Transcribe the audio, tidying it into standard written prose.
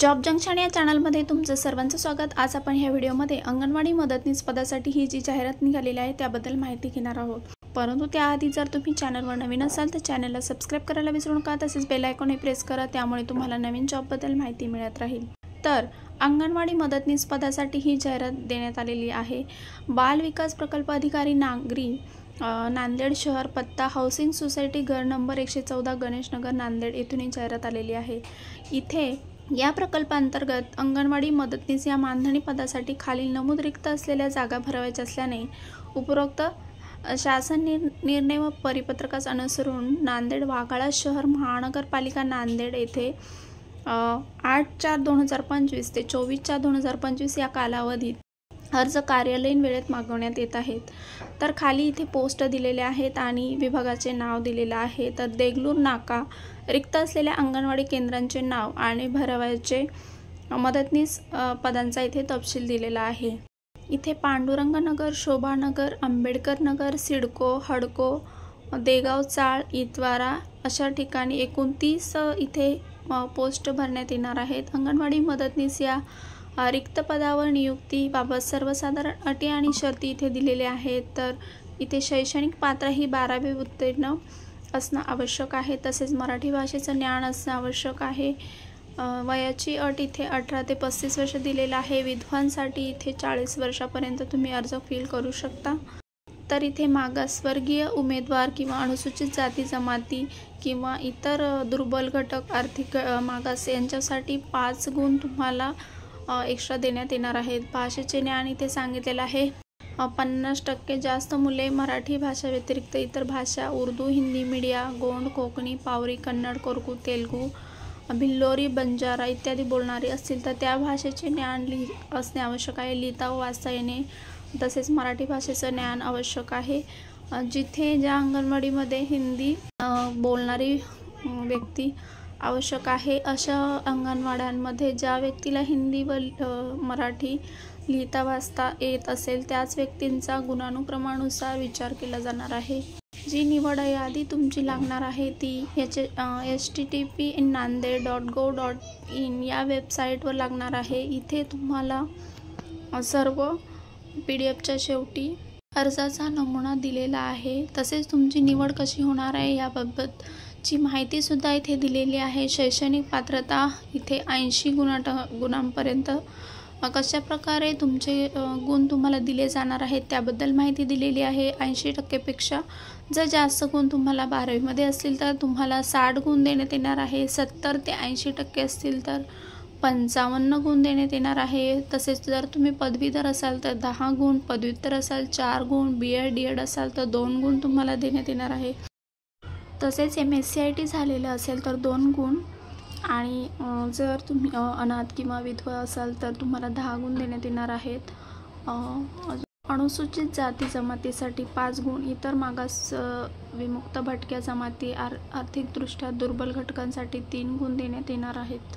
Job junction या चॅनलमध्ये तुमचं सर्वांचं स्वागत। आज आपण ह्या व्हिडिओमध्ये अंगणवाडी मदतनीस पदासाठी ही जी जाहिरात निघालेली आहे त्याबद्दल माहिती घेणार आहोत। परंतु त्याआधी जर तुम्ही चॅनलवर नवीन असाल तर चॅनलला सबस्क्राइब करायला विसरू नका, तसेच बेल आयकॉनही प्रेस करा, त्यामुळे तुम्हाला नवीन जॉबबद्दल माहिती मिळत राहील। तर अंगणवाडी मदतनीस पदासाठी ही जाहिरात देण्यात आलेली आहे। बाल विकास प्रकल्प अधिकारी नागरी नांदेड शहर, पत्ता हाऊसिंग सोसायटी, घर नंबर 114, गणेश नगर, नांदेड येथून ही जाहिरात आलेली आहे। इथे या प्रकल्पांतर्गत अंगणवाडी मदतनीस या मानधनी पदासाठी खालील नमूद रिक्त असलेल्या जागा भरावयाच्या असल्याने उपरोक्त शासन निर्णय व परिपत्रकास अनुसरून नांदेड वाघाळा शहर महानगरपालिका नांदेड येथे 8/4/2025 ते 24/4/2025 या कालावधीत अर्ज कार्यालयीन वेळेत मागवण्यात येत आहेत। तर खाली इथे पोस्ट दिलेले आहेत आणि विभागाचे नाव दिलेले आहे। तर देगलूर नाका रिक्त असलेल्या अंगणवाडी केंद्रांचे नाव आणि भरावयाचे मदतनीस पदांचा इथे तपशील दिलेला आहे। इथे पांडुरंग नगर, शोभानगर, आंबेडकर नगर, सिडको, हडको, देगाव चाळ, इतवारा अशा ठिकाणी एकूण 30 इथे पोस्ट भरण्यात येणार आहेत। अंगणवाडी मदतनीस या रिक्त पदावर नियुक्तीबाबत सर्वसाधारण अटी आणि शर्ती इथे दिलेल्या आहेत। तर इथे शैक्षणिक पात्र ही 12वी उत्तीर्ण असणं आवश्यक आहे, तसेच मराठी भाषेचं ज्ञान असणं आवश्यक आहे। वयाची अट इथे 18 ते 35 वर्ष दिलेलं आहे। विधवांसाठी इथे 40 वर्षापर्यंत तुम्ही अर्ज फिल करू शकता। तर इथे मागासवर्गीय उमेदवार किंवा अनुसूचित जाती जमाती किंवा इतर दुर्बल घटक, आर्थिक मागास यांच्यासाठी 5 गुण तुम्हाला एक्स्ट्रा देण्यात येणार आहेत। भाषेचे ज्ञान इथे सांगितलेलं आहे 50% जास्त मुले मराठी भाषा व्यतिरिक्त इतर भाषा उर्दू, हिंदी, मीडिया, गोंड, कोकणी, पावरी, कन्नड, कोरकू, तेलुगू, भिल्लोरी, बंजारा इत्यादी बोलणारे असतील तर त्या भाषेचे ज्ञान असणे आवश्यक आहे। लिहिता व वाचता येणे, तसेच मराठी भाषेचं ज्ञान आवश्यक आहे। जिथे ज्या अंगणवाडीमध्ये हिंदी बोलणारी व्यक्ती आवश्यक आहे, अशा अंगणवाड्यांमध्ये ज्या व्यक्तीला हिंदी व मराठी लिहिता वाचता येत असेल त्याच व्यक्तींचा गुणानुक्रमानुसार विचार केला जाणार आहे। जी निवड यादी तुमची लागणार आहे ती http://nanded.gov.in या वेबसाईटवर लागणार आहे। इथे तुम्हाला सर्व PDF शेवटी अर्जाचा नमुना दिलेला आहे। तसेच तुमची निवड कशी होणार आहे याबाबतची माहिती सुद्धा इथे दिलेली आहे। शैक्षणिक पात्रता इथे 80 गुणांपर्यंत कशा प्रकारे तुमचे गुण तुम्हाला दिले जाणार आहेत त्याबद्दल माहिती दिलेली आहे। 80% पेक्षा जर जास्त गुण तुम्हाला 12वीमध्ये असतील तर तुम्हाला 60 गुण देण्यात येणार आहे। 70 ते 80% असतील तर 55 गुण देण्यात येणार आहे। तसेच जर तुम्ही पदवीधर असाल तर 10 गुण, पदव्युत्तर असाल 4 गुण, BEd DED असाल तर 2 गुण तुम्हाला देण्यात येणार आहे। तसेच MSc IT झालेलं असेल तर 2 गुण आणि जर तुम्ही अनाथ किंवा विधवा असाल तर तुम्हाला 10 गुण देण्यात येणार आहेत। अनुसूचित जाती जमातीसाठी 5 गुण, इतर मागास विमुक्त भटक्या जमाती, आर्थिकदृष्ट्या दुर्बल घटकांसाठी 3 गुण देण्यात येणार आहेत।